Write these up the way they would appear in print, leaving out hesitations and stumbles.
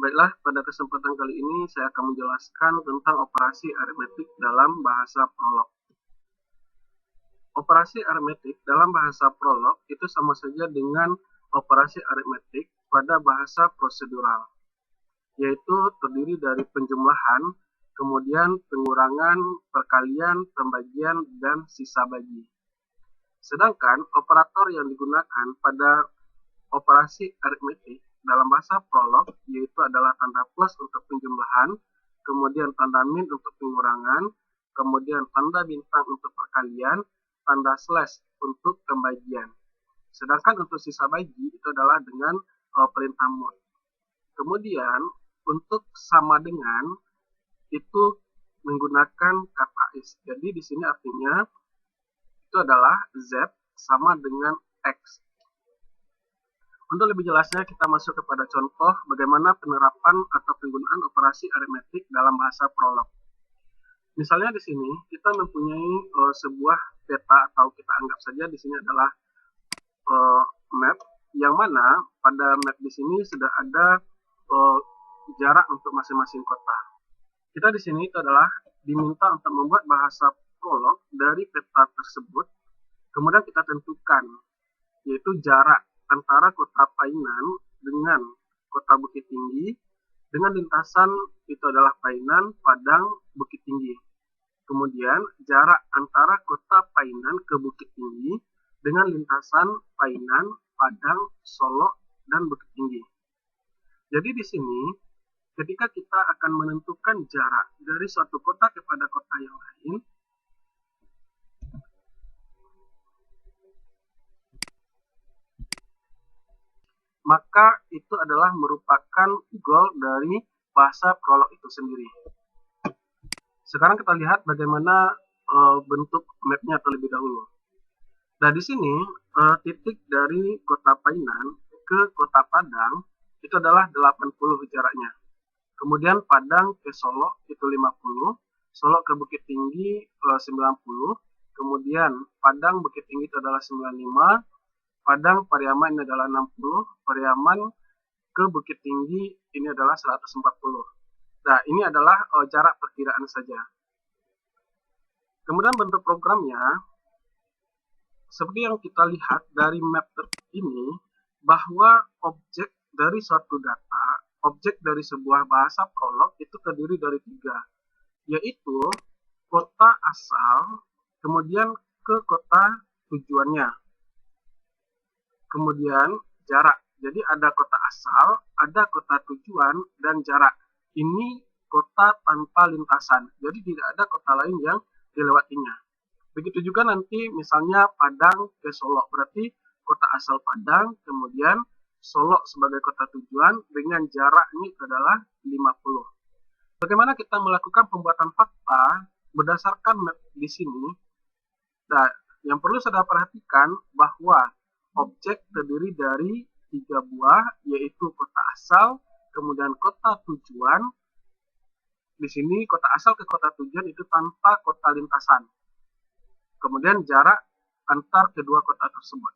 Baiklah, pada kesempatan kali ini saya akan menjelaskan tentang operasi aritmetik dalam bahasa Prolog. Operasi aritmetik dalam bahasa Prolog itu sama saja dengan operasi aritmetik pada bahasa prosedural, yaitu terdiri dari penjumlahan, kemudian pengurangan, perkalian, pembagian, dan sisa bagi. Sedangkan operator yang digunakan pada operasi aritmetik dalam bahasa Prolog yaitu adalah tanda plus untuk penjumlahan, kemudian tanda min untuk pengurangan, kemudian tanda bintang untuk perkalian, tanda slash untuk pembagian. Sedangkan untuk sisa bagi itu adalah dengan perintah mod. Kemudian untuk sama dengan itu menggunakan kata is. Jadi di sini artinya itu adalah z sama dengan x. Untuk lebih jelasnya kita masuk kepada contoh bagaimana penerapan atau penggunaan operasi aritmetik dalam bahasa Prolog. Misalnya di sini kita mempunyai sebuah peta atau kita anggap saja di sini adalah map, yang mana pada map di sini sudah ada jarak untuk masing-masing kota. Kita di sini itu adalah diminta untuk membuat bahasa Prolog dari peta tersebut, kemudian kita tentukan yaitu jarak antara kota Painan dengan kota Bukit Tinggi dengan lintasan itu adalah Painan, Padang, Bukit Tinggi. Kemudian jarak antara kota Painan ke Bukit Tinggi dengan lintasan Painan, Padang, Solo, dan Bukit Tinggi. Jadi di sini ketika kita akan menentukan jarak dari suatu kota kepada kota yang lain, maka itu adalah merupakan goal dari bahasa Prolog itu sendiri. Sekarang kita lihat bagaimana bentuk mapnya terlebih dahulu. Nah di sini titik dari kota Painan ke kota Padang itu adalah 80 jaraknya. Kemudian Padang ke Solo itu 50, Solo ke Bukit Tinggi 90, kemudian Padang Bukit Tinggi itu adalah 95, Padang Pariaman ini adalah 60, Pariaman ke Bukit Tinggi ini adalah 140. Nah, ini adalah jarak perkiraan saja. Kemudian bentuk programnya, seperti yang kita lihat dari map ini, bahwa objek dari suatu data, objek dari sebuah bahasa Prolog itu terdiri dari 3, yaitu kota asal, kemudian ke kota tujuannya, kemudian jarak. Jadi ada kota asal, ada kota tujuan, dan jarak. Ini kota tanpa lintasan, jadi tidak ada kota lain yang dilewatinya. Begitu juga nanti misalnya Padang ke Solo, berarti kota asal Padang, kemudian Solo sebagai kota tujuan dengan jaraknya itu adalah 50. Bagaimana kita melakukan pembuatan fakta berdasarkan map di sini? Nah, yang perlu saudara perhatikan bahwa objek terdiri dari 3 buah, yaitu kota asal, kemudian kota tujuan. Di sini kota asal ke kota tujuan itu tanpa kota lintasan. Kemudian jarak antar kedua kota tersebut.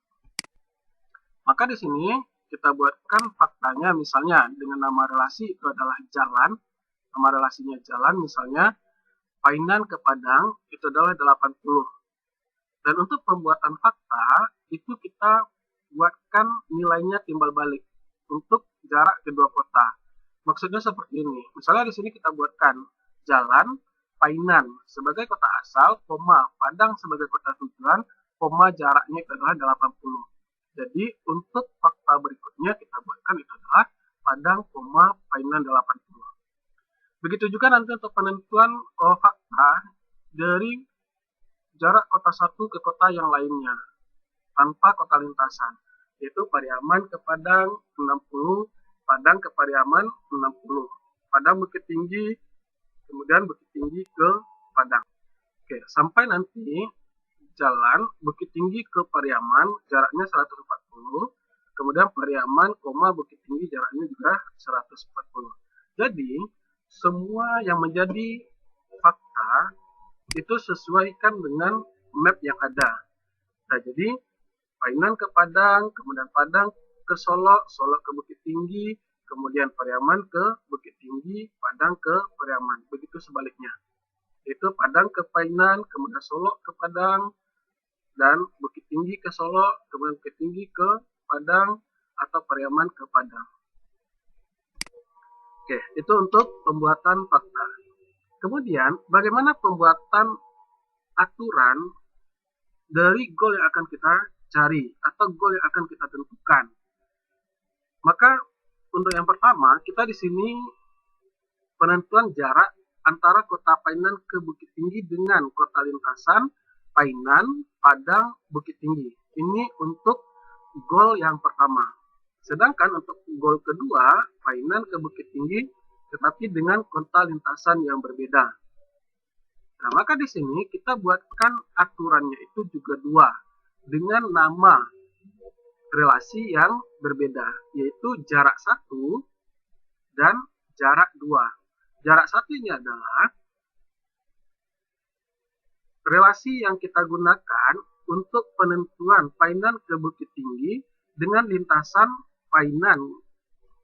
Maka di sini kita buatkan faktanya misalnya dengan nama relasi itu adalah jalan. Nama relasinya jalan, misalnya Painan ke Padang itu adalah 80. Dan untuk pembuatan fakta itu kita buatkan nilainya timbal balik untuk jarak kedua kota. Maksudnya seperti ini. Misalnya di sini kita buatkan jalan Painan sebagai kota asal, Padang sebagai kota tujuan, jaraknya itu adalah 80. Jadi untuk fakta berikutnya kita buatkan itu adalah Padang, Painan 80. Begitu juga nanti untuk penentuan fakta dari jarak kota satu ke kota yang lainnya tanpa kota lintasan, yaitu Pariaman ke Padang 60, Padang ke Pariaman 60, Padang Bukit Tinggi, kemudian Bukit Tinggi ke Padang. Oke, sampai nanti jalan Bukit Tinggi ke Pariaman jaraknya 140, kemudian Pariaman, Bukit Tinggi jaraknya juga 140. Jadi semua yang menjadi fakta itu sesuaikan dengan map yang ada. Nah, jadi Painan ke Padang, kemudian Padang ke Solo, Solo ke Bukit Tinggi, kemudian Pariaman ke Bukit Tinggi, Padang ke Pariaman. Begitu sebaliknya. Itu Padang ke Painan, kemudian Solo ke Padang, dan Bukit Tinggi ke Solo, kemudian Bukit Tinggi ke Padang, atau Pariaman ke Padang. Oke, itu untuk pembuatan fakta. Kemudian, bagaimana pembuatan aturan dari goal yang akan kita cari atau goal yang akan kita tentukan? Maka untuk yang pertama, kita di sini penentuan jarak antara kota Painan ke Bukit Tinggi dengan kota lintasan Painan, Padang, Bukit Tinggi. Ini untuk goal yang pertama. Sedangkan untuk goal kedua, Painan ke Bukit Tinggi, tetapi dengan kota lintasan yang berbeda. Nah, maka di sini kita buatkan aturannya itu juga dua, dengan nama relasi yang berbeda, yaitu jarak 1 dan jarak 2. Jarak 1 ini adalah relasi yang kita gunakan untuk penentuan Painan ke Bukit Tinggi dengan lintasan Painan,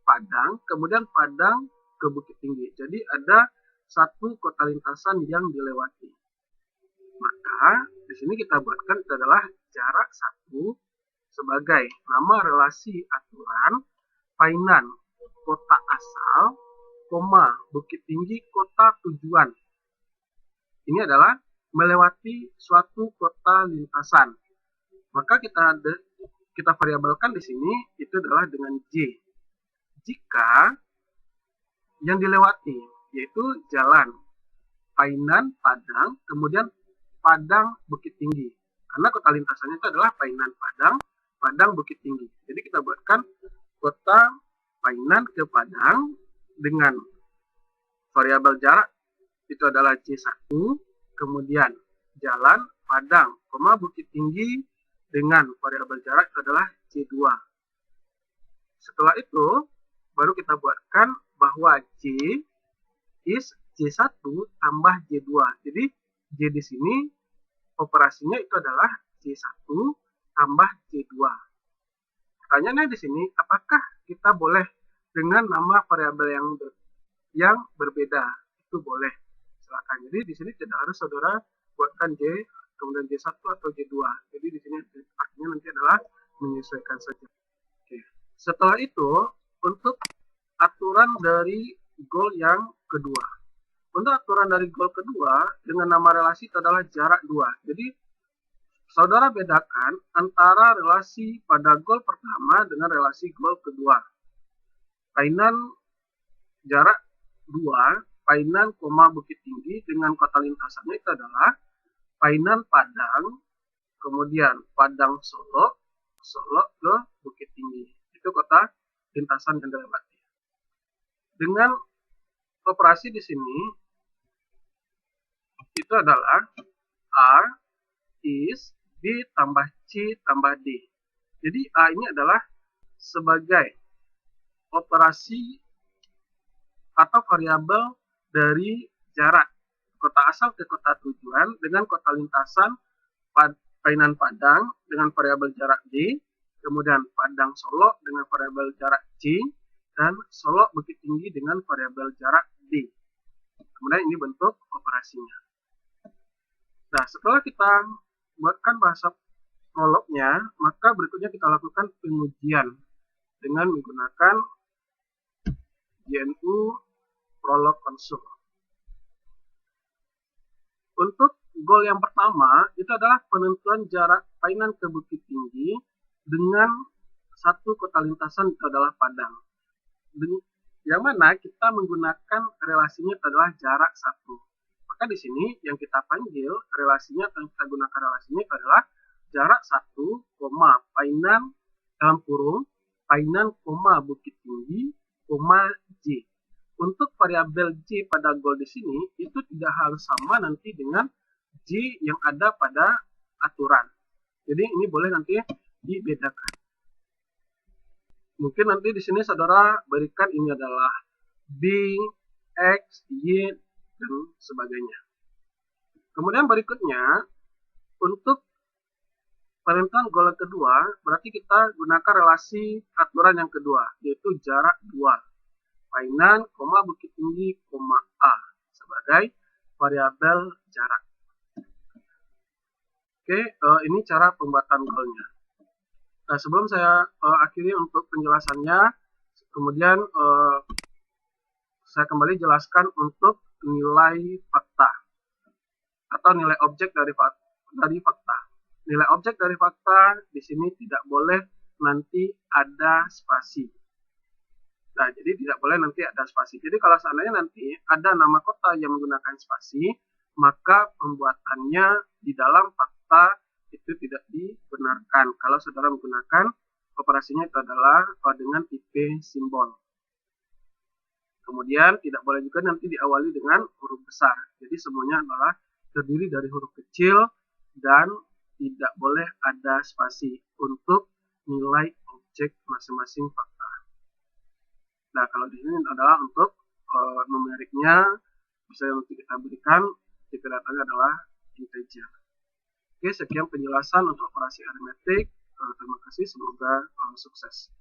Padang, kemudian Padang ke Bukit Tinggi. Jadi ada satu kota lintasan yang dilewati. Maka di sini kita buatkan itu adalah jarak 1 sebagai nama relasi aturan Painan kota asal, Bukit Tinggi kota tujuan. Ini adalah melewati suatu kota lintasan. Maka kita variabelkan di sini itu adalah dengan J. Jika yang dilewati yaitu jalan Painan Padang, kemudian Padang Bukit Tinggi. Karena kota lintasannya itu adalah Painan Padang, Padang Bukit Tinggi. Jadi kita buatkan kota Painan ke Padang dengan variabel jarak itu adalah C1, kemudian jalan Padang, Bukit Tinggi dengan variabel jarak itu adalah C2. Setelah itu baru kita buatkan bahwa J is J1 tambah J2. Jadi J di sini operasinya itu adalah J1 tambah J2. Pertanyaannya di sini, apakah kita boleh dengan nama variabel yang berbeda? Itu boleh. Silakan. Jadi di sini tidak harus saudara buatkan J, kemudian J1 atau J2. Jadi di sini artinya nanti adalah menyesuaikan saja. Oke. Setelah itu, untuk aturan dari goal yang kedua. Untuk aturan dari goal kedua, dengan nama relasi itu adalah jarak 2. Jadi, saudara bedakan antara relasi pada goal pertama dengan relasi goal kedua. Painan jarak 2, Painan, Bukit Tinggi dengan kota lintasannya itu adalah Painan Padang, kemudian Padang Solo, Solo ke Bukit Tinggi. Itu kota lintasan yang dilewati. Dengan operasi di sini itu adalah A is B tambah C tambah D. Jadi A ini adalah sebagai operasi atau variabel dari jarak kota asal ke kota tujuan dengan kota lintasan Painan Padang dengan variabel jarak D, kemudian Padang Solo dengan variabel jarak C, dan Solo Bukit Tinggi dengan variabel jarak D. Kemudian ini bentuk operasinya. Nah, setelah kita buatkan bahasa prolognya, maka berikutnya kita lakukan pengujian dengan menggunakan GNU Prolog Konsul. Untuk goal yang pertama, itu adalah penentuan jarak Painan ke Bukit Tinggi dengan satu kota lintasan itu adalah Padang. Yang mana kita menggunakan relasinya itu adalah jarak 1. Maka di sini yang kita panggil relasinya atau yang kita gunakan relasinya itu adalah jarak 1, Painan dalam kurung Painan, Bukit Tinggi, J. Untuk variabel J pada goal di sini itu tidak harus sama nanti dengan J yang ada pada aturan. Jadi ini boleh nanti dibedakan. Mungkin nanti di sini saudara berikan ini adalah B, X, Y, dan sebagainya. Kemudian berikutnya, untuk penentuan goal kedua, berarti kita gunakan relasi aturan yang kedua, yaitu jarak 2. Painan, Bukit Tinggi, A sebagai variabel jarak. Oke, ini cara pembuatan goalnya. Nah, sebelum saya akhiri untuk penjelasannya, kemudian saya kembali jelaskan untuk nilai fakta atau nilai objek dari fakta. Nilai objek dari fakta di sini tidak boleh nanti ada spasi. Nah, jadi tidak boleh nanti ada spasi. Jadi kalau seandainya nanti ada nama kota yang menggunakan spasi, maka pembuatannya di dalam fakta itu tidak dibenarkan. Kalau saudara menggunakan operasinya itu adalah dengan tipe simbol. Kemudian tidak boleh juga nanti diawali dengan huruf besar. Jadi semuanya adalah terdiri dari huruf kecil dan tidak boleh ada spasi untuk nilai objek masing-masing fakta. Nah, kalau di sini adalah untuk numeriknya bisa nanti kita berikan tipe datanya adalah integer. Oke, sekian penjelasan untuk operasi aritmetik. Terima kasih, semoga sukses.